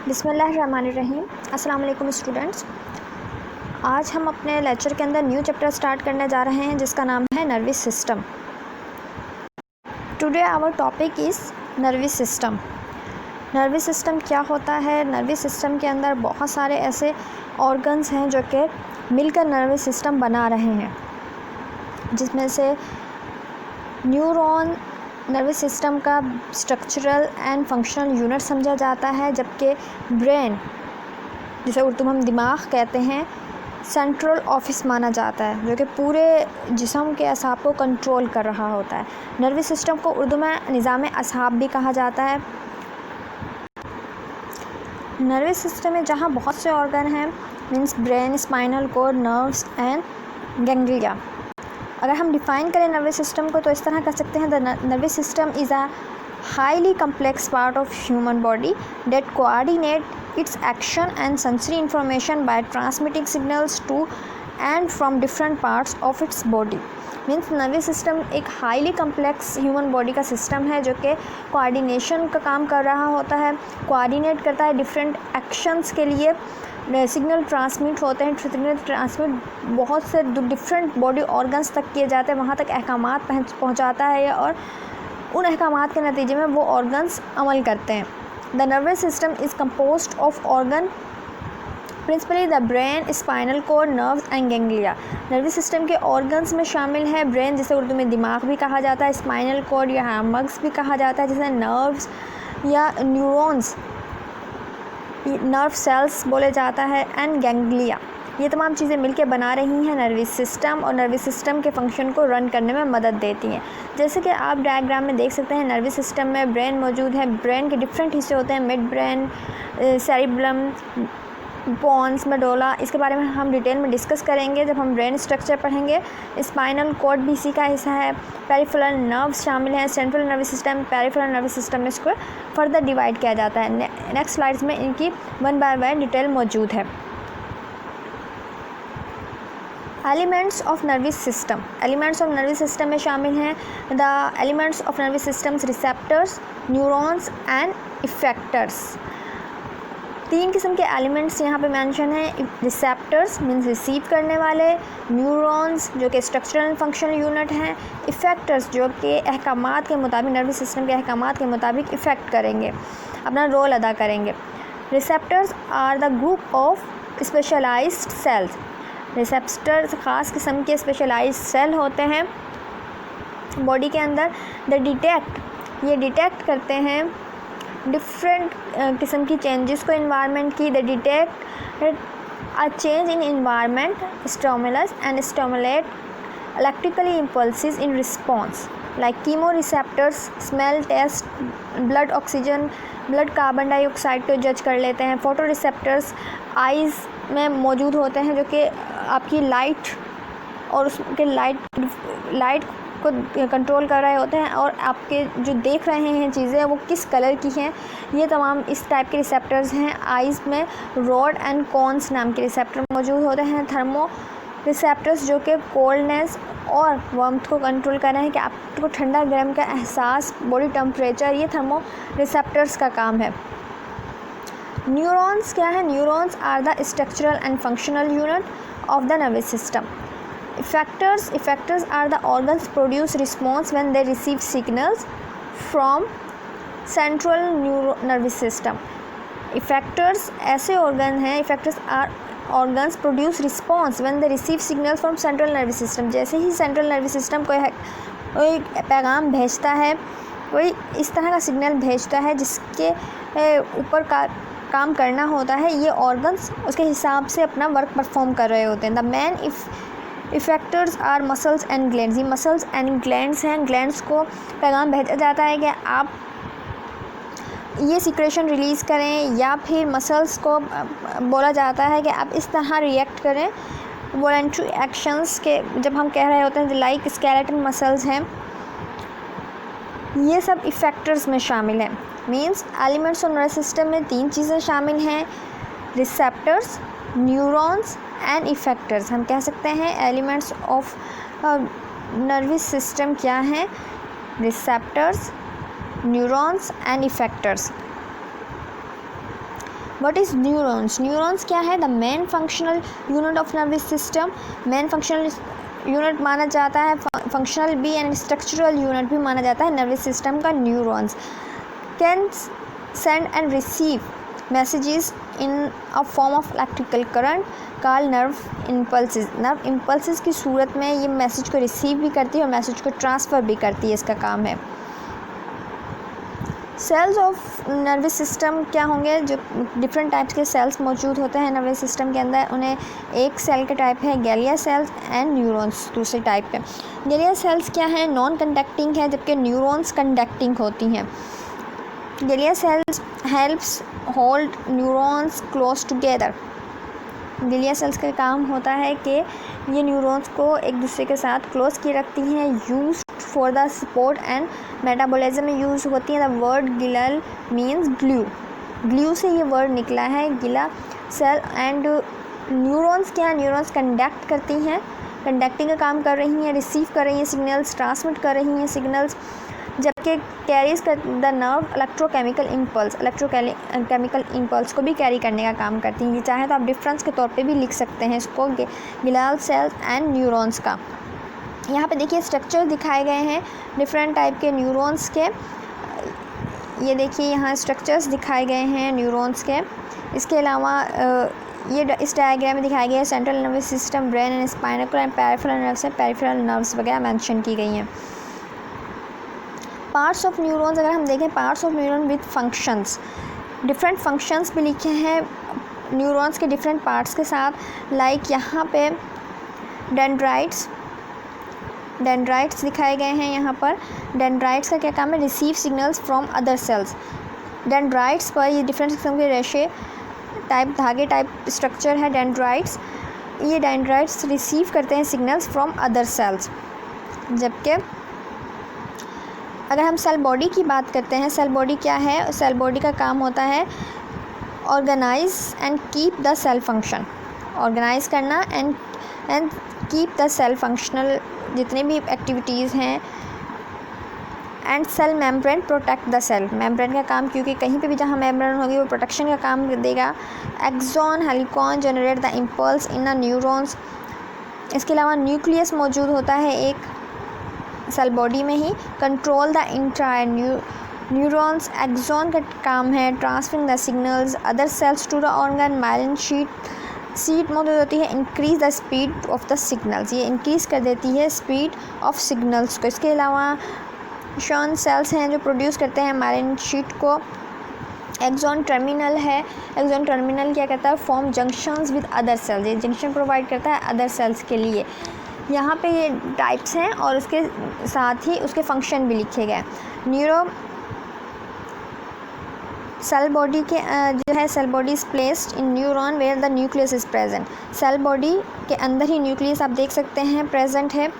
बिस्मिल्लाहिर्रहमानिर्रहीम। अस्सलाम वालेकुम स्टूडेंट्स। आज हम अपने लेक्चर के अंदर न्यू चैप्टर स्टार्ट करने जा रहे हैं जिसका नाम है nervous system. Today our topic is nervous system. Nervous system क्या होता है? नर्वस सिस्टम के अंदर बहुत सारे ऐसे ऑर्गन्स हैं जो कि मिलकर नर्वस सिस्टम बना रहे हैं, जिसमें से न्यूरॉन नर्वस सिस्टम का स्ट्रक्चरल एंड फंक्शनल यूनिट समझा जाता है, जबकि ब्रेन, जिसे उर्दू में हम दिमाग कहते हैं, सेंट्रल ऑफिस माना जाता है जो कि पूरे जिस्म के असाब को कंट्रोल कर रहा होता है। नर्वस सिस्टम को उर्दू में निज़ाम असाब भी कहा जाता है। नर्वस सिस्टम में जहाँ बहुत से ऑर्गन हैं, means brain, spinal cord, nerves and ganglia. अगर हम डिफ़ाइन करें नर्वस सिस्टम को तो इस तरह कर सकते हैं, the nervous system is a highly complex part of human body that coordinate its action and sensory information by transmitting signals to and from different parts of its body। Means nervous system एक highly complex human body का system है जो कि coordination का काम कर रहा होता है, कोऑर्डिनेट करता है डिफरेंट एक्शंस के लिए। सिग्नल ट्रांसमिट होते हैं, सिग्नल ट्रांसमिट बहुत से डिफरेंट बॉडी ऑर्गन्स तक किए जाते हैं, वहाँ तक अहकामात पहुँचाता है और उन अहकामात के नतीजे में वो ऑर्गन्स अमल करते हैं। The nervous system is composed of organ principally the brain, spinal cord, nerves and ganglia. Nervous system के ऑर्गन्स में शामिल है ब्रेन, जिसे उर्दू में दिमाग भी कहा जाता है, स्पाइनल कोड या मग्स भी कहा जाता है, जिसे नर्व्स या न्यूरॉन्स, नर्व सेल्स बोले जाता है, एंड गैंग्लिया। ये तमाम चीज़ें मिलकर बना रही हैं नर्वस सिस्टम और नर्वस सिस्टम के फंक्शन को रन करने में मदद देती हैं। जैसे कि आप डायग्राम में देख सकते हैं, नर्वस सिस्टम में ब्रेन मौजूद है। ब्रेन के डिफरेंट हिस्से होते हैं, midbrain, cerebrum, pons, medulla. इसके बारे में हम डिटेल में डिस्कस करेंगे जब हम ब्रेन स्ट्रक्चर पढ़ेंगे। स्पाइनल कोड भी इसी का हिस्सा है। पेरिफेरल नर्व्स शामिल हैं। Central nervous system, peripheral nervous system में इसको फर्दर डिवाइड किया जाता है। नेक्स्ट स्लाइड्स में इनकी वन बाय वन डिटेल मौजूद है। Elements of nervous system. Elements of nervous system में शामिल हैं the elements of nervous systems, receptors, neurons and effectors. तीन किस्म के एलिमेंट्स यहाँ पे मेंशन हैं। रिसेप्टर्स मीन्स रिसीव करने वाले, न्यूरॉन्स जो कि स्ट्रक्चरल एंड फंक्शनल यूनिट हैं, इफ़ेक्टर्स जो कि अहकामात के मुताबिक, नर्वस सिस्टम के अहकामात के मुताबिक इफ़ेक्ट करेंगे, अपना रोल अदा करेंगे। Receptors are the group of specialised cells. Receptors ख़ास किस्म के स्पेशलाइज्ड सेल होते हैं बॉडी के अंदर। ये डिटेक्ट करते हैं डिफरेंट किस्म की चेंजेस को इन्वायरमेंट की। The detect a change in environment, stimulus and stimulate electrically impulses in response like chemo receptors smell taste, blood oxygen, blood carbon dioxide को जज कर लेते हैं। फोटो रिसेप्टर्स आइज़ में मौजूद होते हैं जो कि आपकी लाइट और उसके लाइट को कंट्रोल कर रहे होते हैं और आपके जो देख रहे हैं चीज़ें वो किस कलर की हैं। ये तमाम इस टाइप के रिसेप्टर्स हैं। आइज़ में रॉड एंड कॉन्स नाम के रिसेप्टर मौजूद होते हैं। थर्मो रिसेप्टर्स जो कि कोल्डनेस और वार्मथ को कंट्रोल कर रहे हैं कि आपको ठंडा गर्म का एहसास, बॉडी टेम्परेचर, ये थर्मो रिसेप्टर्स का काम है। न्यूरॉन्स क्या है? Neurons are the structural and functional unit of the nervous system. Effectors are the organs produce response when they receive signals from central nervous system। Effectors ऐसे organ हैं, effectors are organs produce response when they receive signals from central nervous system। जैसे ही central nervous system कोई पैगाम भेजता है, कोई इस तरह का सिग्नल भेजता है जिसके ऊपर काम करना होता है, ये ऑर्गन्स उसके हिसाब से अपना वर्क परफॉर्म कर रहे होते हैं। The main effectors are muscles and glands. ये मसल्स एंड ग्लैंड्स हैं। ग्लैंड्स को पैगाम भेजा जाता है कि आप ये सिक्रेशन रिलीज़ करें, या फिर मसल्स को बोला जाता है कि आप इस तरह रिएक्ट करें। वॉलंटरी एक्शंस के जब हम कह रहे होते हैं लाइक स्केलेटन मसल्स हैं, ये सब इफ़ेक्टर्स में शामिल हैं। Means elements of nervous system में तीन चीज़ें शामिल हैं, रिसेप्टर्स, न्यूरॉन्स एंड इफ़ेक्टर्स। हम कह सकते हैं एलिमेंट्स ऑफ नर्वस सिस्टम क्या हैं? Receptors, neurons and effectors. What is neurons? Neurons क्या है? The main functional unit of nervous system. Main functional unit माना जाता है, फंक्शनल भी एंड स्ट्रक्चरल यूनिट भी माना जाता है नर्वस सिस्टम का neurons. Can send and receive messages in a form of electrical current call nerve impulses. Nerve impulses की सूरत में ये मैसेज को रिसीव भी करती है और मैसेज को ट्रांसफ़र भी करती है, इसका काम है। सेल्स ऑफ नर्वस सिस्टम क्या होंगे? जो डिफरेंट टाइप्स के सेल्स मौजूद होते हैं नर्वस सिस्टम के अंदर, उन्हें एक सेल के टाइप है गैलिया सेल्स एंड न्यूरॉन्स दूसरे टाइप के। गैलिया सेल्स क्या है? नॉन कंडक्टिंग है, जबकि न्यूरॉन्स कंडक्टिंग होती हैं। Glia cells helps hold neurons close together. Glia cells का काम होता है कि ये न्यूरॉन्स को एक दूसरे के साथ क्लोज किए रखती हैं। Use for the support and metabolism में यूज़ होती है। The word glial means glue. Glue से ये वर्ड निकला है, गिला सेल। एंड न्यूरॉन्स क्या है? न्यूरॉन्स कंडक्ट करती हैं, कंडक्टिंग का काम कर रही हैं, रिसीव कर रही हैं सिग्नल्स, ट्रांसमिट कर रही हैं सिग्नल्स, जबकि कैरीज कर the nerve electrochemical impulse. Electrochemical impulse को भी कैरी करने का काम करती हैं। ये चाहे तो आप डिफरेंस के तौर पे भी लिख सकते हैं इसको, गिलाल सेल्स एंड न्यूरॉन्स का। यहाँ पे देखिए स्ट्रक्चर दिखाए गए हैं डिफरेंट टाइप के न्यूरॉन्स के। ये देखिए यहाँ स्ट्रक्चर्स दिखाए गए हैं न्यूरॉन्स के। इसके अलावा ये इस डायग्राम में दिखाया गया है central nervous system, brain and spinal cord and peripheral nerves है, पेरिफेरल नर्व्स वगैरह मेंशन की गई हैं। पार्ट्स ऑफ न्यूरॉन्स अगर हम देखें, parts of neuron with functions, different functions भी लिखे हैं न्यूरॉन्स के डिफरेंट पार्ट्स के साथ। लाइक यहाँ पे डेंड्राइट्स दिखाए गए हैं। यहाँ पर डेंड्राइट्स का क्या काम है? Receive signals from other sales. Dendrites पर ये डिफरेंट किस्म के रेशे टाइप, धागे टाइप स्ट्रक्चर है डेंड्राइट्स। ये डेंड्राइट्स रिसीव करते हैं सिग्नल्स फ्रॉम अदर सेल्स। जबकि अगर हम सेल बॉडी की बात करते हैं, सेल बॉडी क्या है? सेल बॉडी का काम होता है organize and keep the cell function. Organize करना and keep the cell functional, जितने भी एक्टिविटीज़ हैं। And cell membrane protect the cell. Membrane का काम, क्योंकि कहीं पे भी जहाँ मेम्ब्रेन होगी वो प्रोटेक्शन का काम देगा। Axon hillock generate the impulse in a neurons. इसके अलावा न्यूक्लियस मौजूद होता है एक सेल बॉडी में ही, control the entire neurons. Axon का काम है transferring the signals other cells to the organ. Myelin sheath मौजूद होती है, increase the speed of the signals. ये इंक्रीज़ कर देती है स्पीड ऑफ सिग्नल्स को। इसके अलावा शॉन सेल्स हैं जो प्रोड्यूस करते हैं माइलिन शीट को। एक्सॉन टर्मिनल है, एक्सॉन टर्मिनल क्या करता है? Form junctions with other sales. ये जंक्शन प्रोवाइड करता है अदर सेल्स के लिए। यहाँ पे ये टाइप्स हैं और उसके साथ ही उसके फंक्शन भी लिखे गए। न्यूरो सेल बॉडी के जो है, cell body is placed in neuron where the nucleus is present. Cell body के अंदर ही न्यूक्लियस आप देख सकते हैं प्रेजेंट है।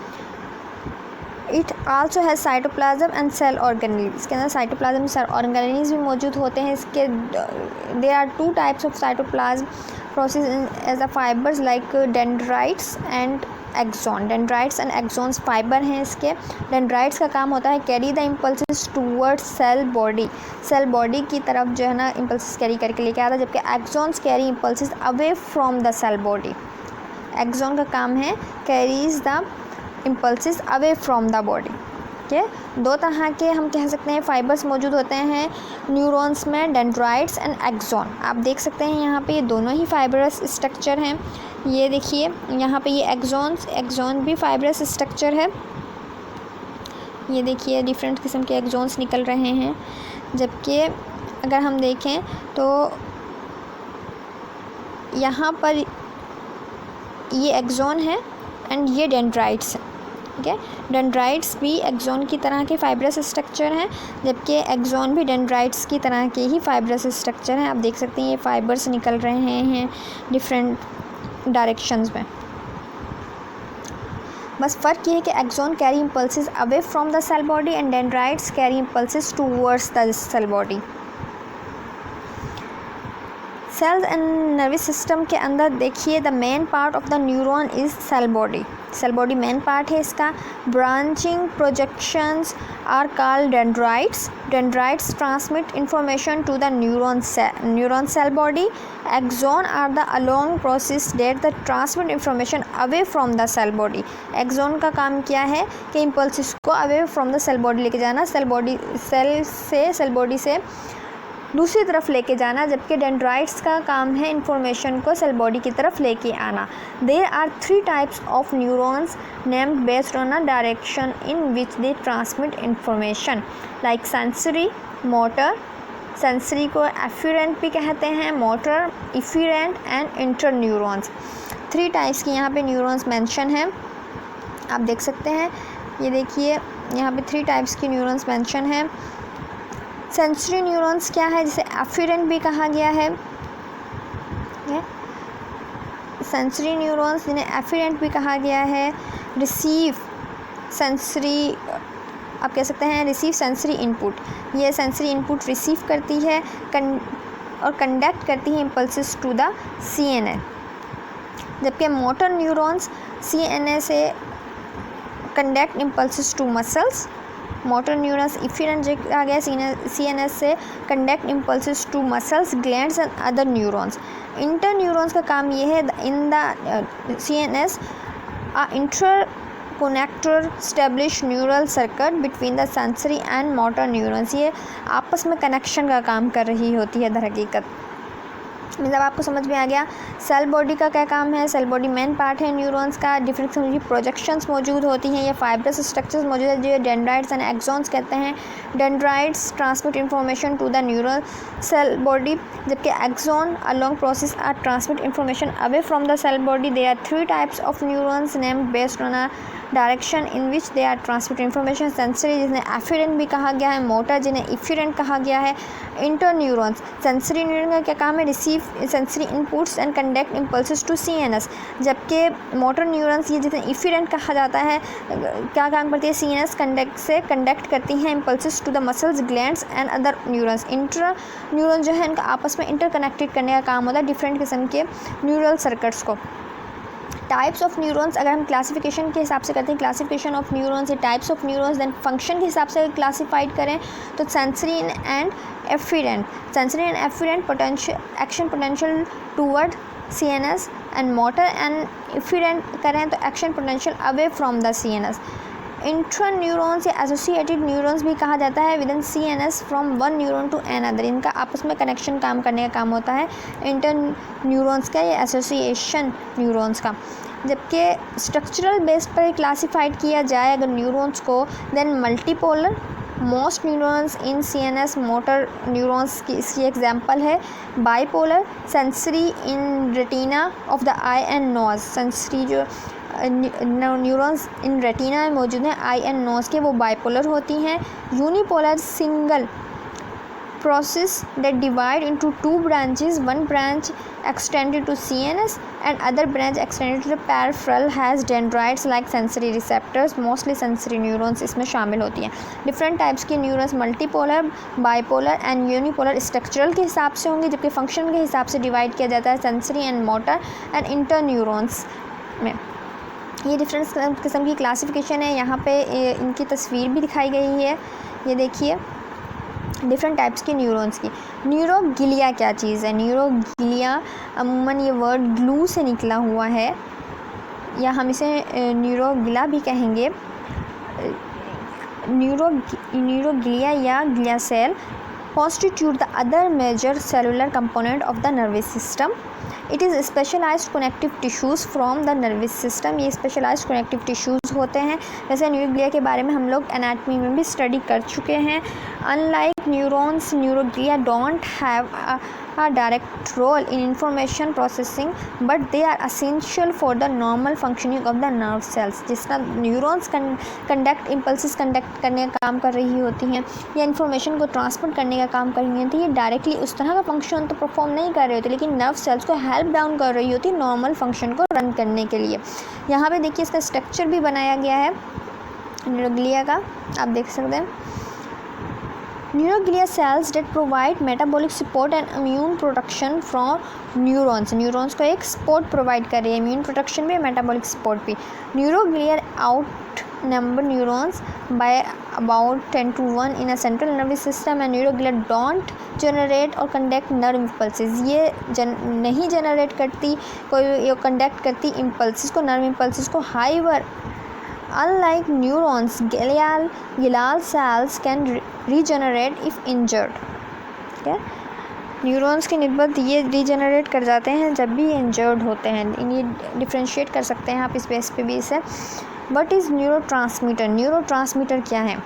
It also has cytoplasm and cell organelle. इसके अंदर साइटोप्लाज्म सेल ऑर्गेनेल्स भी मौजूद होते हैं। इसके there are two types of cytoplasm process as a fibres like dendrites and axon. Dendrites and axons fibre हैं इसके। डेंड्राइट्स का काम होता है carry the impulses towards cell body. Cell body की तरफ जो है ना इम्पल्सेस कैरी करके लेके आता है, जबकि axons carry impulses away from the cell body. Axon का काम है carries the impulses away from the body. ठीक है, दो तरह के हम कह सकते हैं फाइबर्स मौजूद होते हैं न्यूरॉन्स में, डेंड्राइट्स एंड एक्सॉन। आप देख सकते हैं यहाँ पे ये दोनों ही फाइबरस स्ट्रक्चर हैं। ये देखिए यहाँ पे ये एक्सॉन भी फाइबरस स्ट्रक्चर है। ये देखिए डिफरेंट किस्म के एक्सॉन्स निकल रहे हैं। जबकि अगर हम देखें तो यहाँ पर ये एक्सॉन है एंड ये डेंड्राइट्स है। ठीक है, डेंड्राइट्स भी एक्सॉन की तरह के फाइबरस स्ट्रक्चर हैं, जबकि एक्सॉन भी डेंड्राइट्स की तरह के ही फाइबरस स्ट्रक्चर हैं। आप देख सकते हैं ये फाइबर्स निकल रहे हैं डिफरेंट डायरेक्शंस में। बस फ़र्क ये है कि axon carry impulses away from the cell body and dendrites carry impulses towards the cell body. Cells and nervous system के अंदर देखिए, the main part of the neuron is cell body. Cell body main part है इसका। Branching projections are called dendrites. Dendrites transmit information to the neuron cell body. Axon are the along process that the transmit information away from the cell body. Axon का काम क्या है कि impulses को away from the cell body लेके जाना, cell body से दूसरी तरफ लेके जाना, जबकि डेंड्राइट्स का काम है इंफॉर्मेशन को सेल बॉडी की तरफ लेके आना। There are 3 types of neurons named based on a direction in which they transmit information, like sensory, motor. Sensory को एफिरेंट भी कहते हैं, motor, efferent and inter neurons. 3 types की यहाँ पे न्यूरॉन्स मेंशन है, आप देख सकते हैं। ये देखिए यहाँ पे 3 टाइप्स की न्यूरॉन्स मेंशन है। सेंसरी न्यूरॉन्स क्या है, जिसे एफिरेंट भी कहा गया है। सेंसरी न्यूरॉन्स जिन्हें एफिरेंट भी कहा गया है। रिसीव सेंसरी, आप कह सकते हैं रिसीव सेंसरी इनपुट। ये सेंसरी इनपुट रिसीव करती है और कंडक्ट करती है इम्पल्सिस टू द सीएनएस, जबकि मोटर न्यूरॉन्स सीएनएस से conduct impulses to muscles. Motor neurons efferent आ गया सीएनएस से conduct impulses to muscles, glands and other neurons. Inter neurons का काम ये है, in the CNS inter connector establish neural circuit between the sensory and motor neurons. ये आपस में कनेक्शन का काम कर रही होती है दर हकीकत। मतलब आपको समझ में आ गया सेल बॉडी का क्या काम है। सेल बॉडी मेन पार्ट है न्यूरॉन्स का। डिफरेंट किस्म की प्रोजेक्शंस मौजूद होती हैं, ये फाइब्रस स्ट्रक्चर्स मौजूद है जो डेंड्राइट्स एंड एक्सॉन्स कहते हैं। Dendrites transmit information to the neural cell body, जबकि axon along process are transmit information away from the cell body. They are 3 types of neurons named based on a direction in which they are transmit information. Sensory जिन्हें afferent भी कहा गया है, motor जिन्हें इफिरेंट कहा गया है। इंटर न्यूरॉन्स, सेंसरी न्यूरॉन का क्या काम है, receive sensory inputs and conduct impulses to CNS, जबकि मोटर न्यूरॉन्स ये जिन्हें इफिरेंट कहा जाता है क्या काम करती है, सीएनएस कंडक्ट करती हैं impulses to the muscles, glands and other neurons. Interneuron जो है इनका आपस में इंटरकनेक्टेड करने का काम होता है डिफरेंट किस्म के न्यूरल सर्किट्स को। टाइप्स ऑफ न्यूरॉन्स अगर हम क्लासिफिकेशन के हिसाब से करते हैं, classification of neurons, types of neurons, then function के हिसाब से क्लासिफाइड करें तो sensory and afferent. Sensory and afferent potential action potential toward CNS and motor, and efferent करें तो action potential away from the CNS. Intra neurons या associated neurons भी कहा जाता है within CNS from one neuron to another. इनका आपस में कनेक्शन काम करने का काम होता है इंटर न्यूरॉन्स का या एसोसिएशन न्यूरॉन्स का। जबकि स्ट्रक्चरल बेस पर क्लासिफाइड किया जाए अगर न्यूरॉन्स को, then multipolar most neurons in CNS motor neurons की इसकी एग्जांपल है। Bipolar sensory in retina of the eye and nose, sensory जो न्यूरॉन्स इन रेटिना में मौजूद हैं आई एंड नोज के, वो बाइपोलर होती हैं। Unipolar single process that divide into 2 branches, one branch extended to CNS and other branch extended to the peripheral, has dendrites like sensory receptors, mostly sensory neurons इसमें शामिल होती हैं। डिफरेंट टाइप्स की neurons multipolar, bipolar and unipolar structural के हिसाब से होंगे, जबकि फंक्शन के हिसाब से डिवाइड किया जाता है sensory and motor and inter neurons में। ये डिफरेंट किस्म की क्लासिफिकेशन है। यहाँ पे इनकी तस्वीर भी दिखाई गई है, ये देखिए डिफरेंट टाइप्स की न्यूरॉन्स की। न्यूरोग्लिया क्या चीज़ है? न्यूरोग्लिया अमूमन ये वर्ड ग्लू से निकला हुआ है, या हम इसे न्यूरोग्लिया भी कहेंगे। न्यूरोग्लिया या glia cell constitute the other major cellular component of the nervous system. It is specialized connective tissues from the nervous system. ये specialized connective tissues होते हैं। जैसे न्यूरोग्लिया के बारे में हम लोग एनाटमी में भी स्टडी कर चुके हैं। Unlike neurons, neuroglia don't have a direct role in information processing, but they are essential for the normal functioning of the nerve cells. जिस तरह न्यूरॉन्स कंडक्ट इम्पल्सिस कंडक्ट करने का काम कर रही होती हैं या इन्फॉर्मेशन को ट्रांसमिट करने का काम कर रही होती है, ये डायरेक्टली उस तरह का फंक्शन तो परफॉर्म नहीं कर रही होती, लेकिन नर्व सेल्स को हेल्प डाउन कर रही होती नॉर्मल फंक्शन को रन करने के लिए। यहाँ पे देखिए इसका स्ट्रक्चर भी बनाया गया है न्यूरोग्लिया का, आप देख सकते हैं। Neuroglia cells that provide metabolic support and immune protection from neurons. Neurons को एक सपोर्ट प्रोवाइड कर रही है, इम्यून प्रोटेक्शन भी, मेटाबॉलिक सपोर्ट भी। Neuroglia outnumber neurons by about 10 to 1 in a central nervous system and neuroglia don't generate or conduct nerve impulses. ये नहीं generate करती कोई, ये कंडक्ट करती इम्पल्सेस को, नर्व इम्पल्सेस को। However unlike neurons, glial cells can regenerate if injured। ठीक है, न्यूरॉन्स की निस्बत ये रीजनरेट कर जाते हैं जब भी इंजर्ड होते हैं। इन्हें डिफ्रेंशिएट कर सकते हैं आप इस बेस पे भी इसे। What is neurotransmitter? न्यूरोट्रांसमीटर क्या है?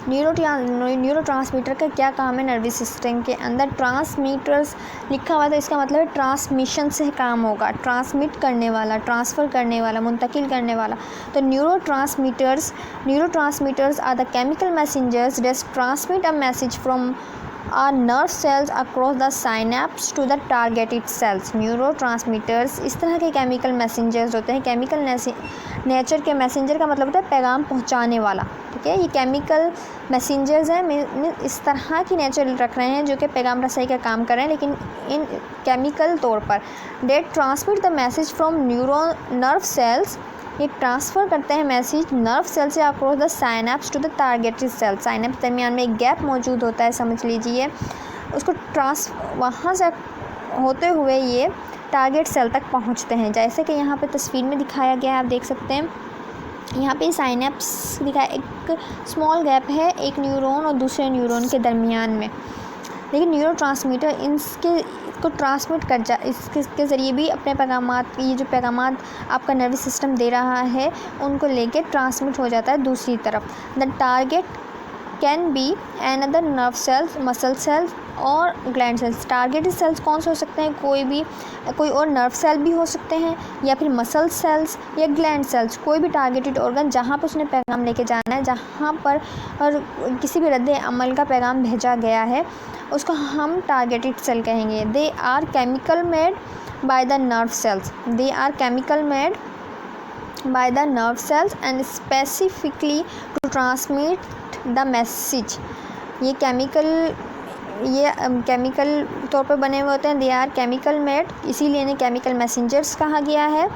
न्यूरोट्रांसमीटर का क्या काम है नर्वस सिस्टम के अंदर? ट्रांसमीटर्स लिखा हुआ है तो इसका मतलब है ट्रांसमिशन से काम होगा, ट्रांसमिट करने वाला, ट्रांसफ़र करने वाला, मुंतकिल करने वाला। तो neurotransmitters are the chemical messengers that transmit a message from our nerve cells across the synapse to the targeted cells. Neurotransmitters इस तरह के केमिकल मैसेंजर्स होते हैं। केमिकल नेचर के मैसेंजर का मतलब होता है पैगाम पहुंचाने वाला। ठीक है, ये केमिकल मैसेंजर्स हैं, इस तरह की नेचर रख रहे हैं जो कि पैगाम रसाई का काम कर रहे हैं, लेकिन इन केमिकल तौर पर। That transmit the message from nerve cells, ये ट्रांसफ़र करते हैं मैसेज नर्व सेल से across the synapse to the targeted cell. Synapse दरमियान में एक गैप मौजूद होता है, समझ लीजिए उसको वहाँ से होते हुए ये टारगेट सेल तक पहुँचते हैं। जैसे कि यहाँ पे तस्वीर में दिखाया गया है, आप देख सकते हैं यहाँ पे साइनेप्स दिखाया, एक स्मॉल गैप है एक न्यूरॉन और दूसरे न्यूरॉन के दरमियान में। लेकिन न्यूरोट्रांसमीटर इसको ट्रांसमिट कर इसके ज़रिए भी अपने पैगामात, ये जो पैगामात आपका नर्वस सिस्टम दे रहा है उनको लेके ट्रांसमिट हो जाता है दूसरी तरफ। The target can be another nerve cells, muscle cells और ग्लैंड सेल्स। टारगेटेड सेल्स कौन से हो सकते हैं? कोई और नर्व सेल भी हो सकते हैं, या फिर मसल सेल्स या ग्लैंड सेल्स। कोई भी टारगेटेड ऑर्गन जहाँ पर उसने पैगाम लेके जाना है, जहाँ पर और किसी भी रद्द अमल का पैगाम भेजा गया है, उसको हम टारगेटेड सेल कहेंगे। They are chemical made by the nerve cells, they are chemical made by the nerve cells and specifically to transmit the message. ये केमिकल तौर पर बने हुए होते हैं। दे आर केमिकल मेड, इसीलिए इन्हें केमिकल मैसेंजर्स कहा गया है।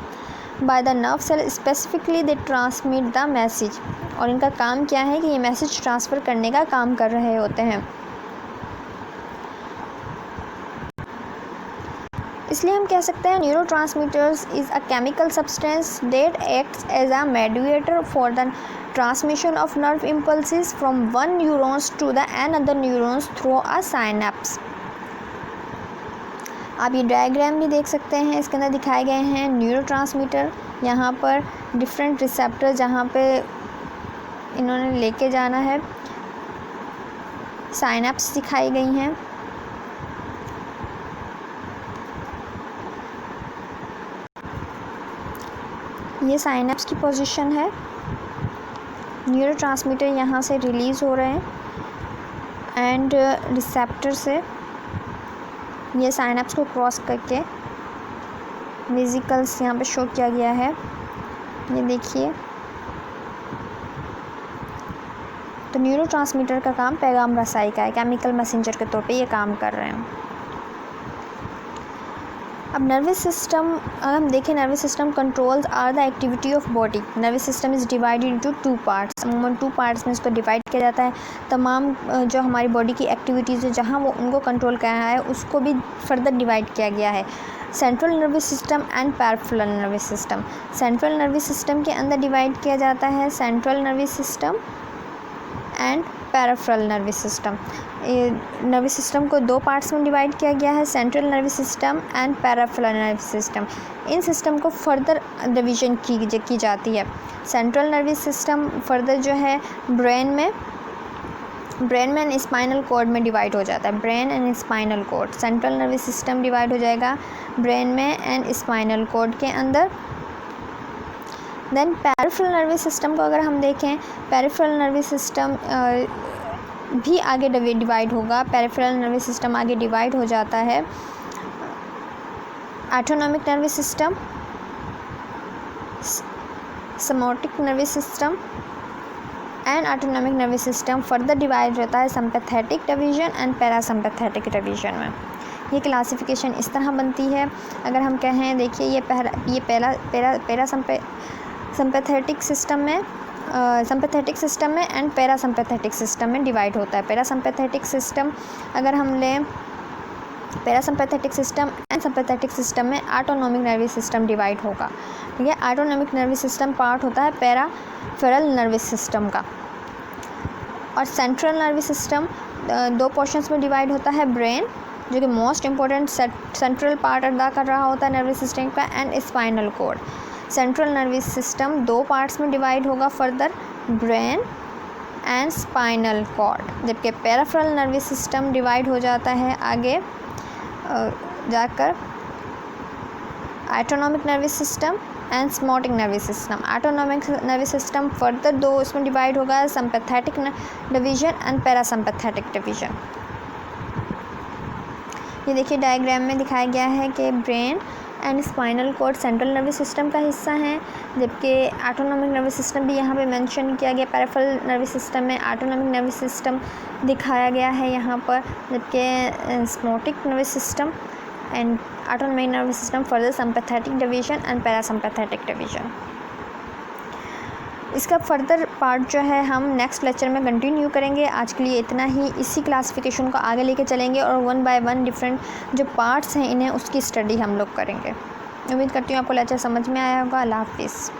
By the nerve cell specifically they transmit the message, और इनका काम क्या है कि ये मैसेज ट्रांसफ़र करने का काम कर रहे होते हैं। इसलिए हम कह सकते हैं neurotransmitters is a chemical substance that acts as a mediator for the transmission of nerve impulses from one neurons to the another neurons through a synapse. आप ये डायग्राम भी देख सकते हैं, इसके अंदर दिखाए गए हैं न्यूरोट्रांसमीटर। यहाँ पर डिफरेंट रिसेप्टर जहाँ पे इन्होंने लेके जाना है, साइनेप्स दिखाई गई हैं। ये साइनेप्स की पोजीशन है। न्यूरोट्रांसमीटर यहाँ से रिलीज़ हो रहे हैं एंड रिसेप्टर से ये साइनेप्स को क्रॉस करके वेसिकल्स यहाँ पे शो किया गया है, ये देखिए। तो न्यूरोट्रांसमीटर का काम पैगाम रसाई का है, केमिकल मैसेंजर के तौर पे ये काम कर रहे हैं। अब नर्वस सिस्टम अगर हम देखें, nervous system controls are the activity of body. Nervous system is divided into 2 parts. अमूमन 2 पार्ट्स में इसको डिवाइड किया जाता है। तमाम जो हमारी बॉडी की एक्टिविटीज़ है जहाँ वो उनको कंट्रोल करना है उसको भी फर्दर डिवाइड किया गया है। Central nervous system and peripheral nervous system. Central nervous system के अंदर डिवाइड किया जाता है central nervous system and peripheral nervous system. Nervous system को 2 पार्ट्स में डिवाइड किया गया है, central nervous system and peripheral nervous system. In system को फर्दर डिवीजन की जाती है। सेंट्रल नर्वस सिस्टम फर्दर जो है ब्रेन में एंड स्पाइनल कॉर्ड में डिवाइड हो जाता है। Brain and spinal cord, central nervous system divide हो जाएगा ब्रेन में एंड स्पाइनल कॉर्ड के अंदर। देन पैराफेरल नर्वस सिस्टम को अगर हम देखें, पैराफेरल नर्वस सिस्टम भी आगे डिवाइड होगा। पैराफेरल नर्वस सिस्टम आगे डिवाइड हो जाता है autonomic nervous system, somatic nervous system and autonomic nervous system further divide होता है sympathetic division and parasympathetic division में। ये क्लासिफिकेशन इस तरह बनती है। अगर हम कहें, देखिए ये पैरासिम्पैथेटिक सिस्टम में एंड पैरासिम्पैथेटिक सिस्टम में डिवाइड होता है। पैरासिम्पैथेटिक सिस्टम अगर हम लें, parasympathetic system and sympathetic system में ऑटोनॉमिक नर्वस सिस्टम डिवाइड होगा। ठीक है, ऑटोनॉमिक नर्वस सिस्टम पार्ट होता है पेरिफेरल नर्वस सिस्टम का। और सेंट्रल नर्वस सिस्टम दो पोर्शंस में डिवाइड होता है, ब्रेन जो कि मोस्ट इम्पोर्टेंट सेंट्रल पार्ट अदा कर रहा होता है नर्वस सिस्टम का, and spinal cord. Central nervous system दो पार्ट्स में डिवाइड होगा further, brain and spinal cord, जबकि पेरिफेरल नर्वस सिस्टम डिवाइड हो जाता है आगे जाकर autonomic nervous system and sympathetic nervous system. Autonomic nervous system further दो उसमें डिवाइड होगा, sympathetic division and parasympathetic division. ये देखिए डायग्राम में दिखाया गया है कि brain and spinal cord central nervous system का हिस्सा है, जबकि ऑटोनॉमिक नर्वस सिस्टम भी यहाँ पे मेंशन किया गया। पेरिफेरल नर्वस सिस्टम में ऑटोनॉमिक नर्वस सिस्टम दिखाया गया है यहाँ पर, जबकि sympathetic nervous system and autonomic nervous system further sympathetic division and parasympathetic division. इसका फर्दर पार्ट जो है हम नेक्स्ट लेक्चर में कंटिन्यू करेंगे। आज के लिए इतना ही। इसी क्लासिफिकेशन को आगे लेके चलेंगे और वन बाय वन डिफरेंट जो पार्ट्स हैं इन्हें उसकी स्टडी हम लोग करेंगे। उम्मीद करती हूँ आपको लेक्चर समझ में आया होगा। अल्लाह हाफिज़।